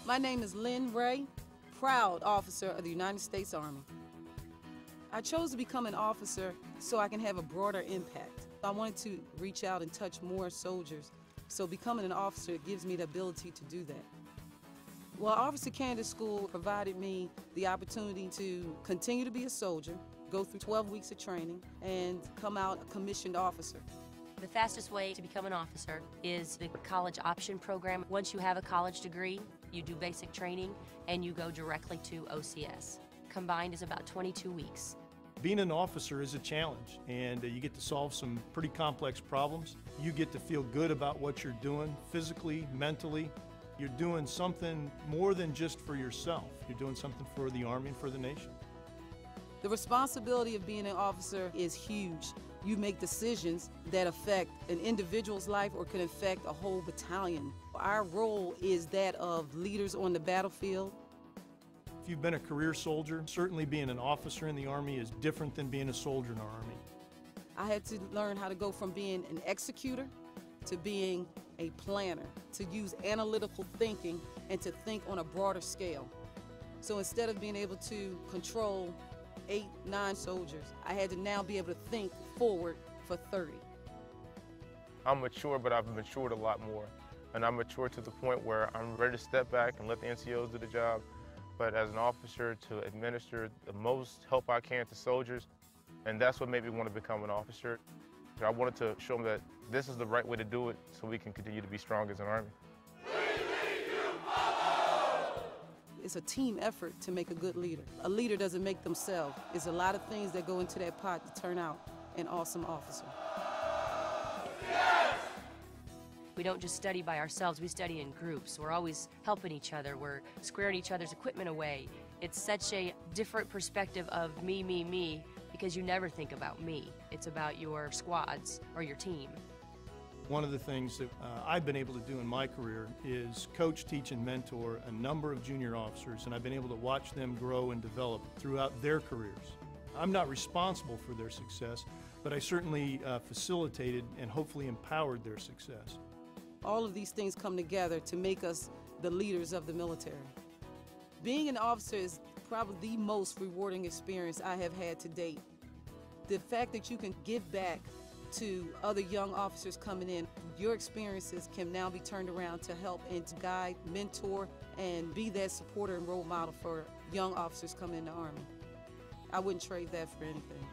My name is Lynn Ray, proud officer of the United States Army. I chose to become an officer so I can have a broader impact. I wanted to reach out and touch more soldiers, so becoming an officer gives me the ability to do that. Well, Officer Candidate School provided me the opportunity to continue to be a soldier, go through 12 weeks of training, and come out a commissioned officer. The fastest way to become an officer is the college option program. Once you have a college degree, you do basic training and you go directly to OCS. Combined is about 22 weeks. Being an officer is a challenge, and you get to solve some pretty complex problems. You get to feel good about what you're doing physically, mentally. You're doing something more than just for yourself. You're doing something for the Army and for the nation. The responsibility of being an officer is huge. You make decisions that affect an individual's life or can affect a whole battalion. Our role is that of leaders on the battlefield. If you've been a career soldier, certainly being an officer in the Army is different than being a soldier in our Army. I had to learn how to go from being an executor to being a planner, to use analytical thinking and to think on a broader scale. So instead of being able to control 8, 9 soldiers, I had to now be able to think forward for 30. I'm mature, but I've matured a lot more. And I'm mature to the point where I'm ready to step back and let the NCOs do the job. But as an officer, to administer the most help I can to soldiers, and that's what made me want to become an officer. I wanted to show them that this is the right way to do it so we can continue to be strong as an Army. It's a team effort to make a good leader. A leader doesn't make themselves. There's a lot of things that go into that pot to turn out an awesome officer. We don't just study by ourselves, we study in groups. We're always helping each other. We're squaring each other's equipment away. It's such a different perspective of me, because you never think about me. It's about your squads or your team. One of the things that I've been able to do in my career is coach, teach, and mentor a number of junior officers, and I've been able to watch them grow and develop throughout their careers. I'm not responsible for their success, but I certainly facilitated and hopefully empowered their success. All of these things come together to make us the leaders of the military. Being an officer is probably the most rewarding experience I have had to date. The fact that you can give back to other young officers coming in, your experiences can now be turned around to help and to guide, mentor, and be that supporter and role model for young officers coming in the Army. I wouldn't trade that for anything.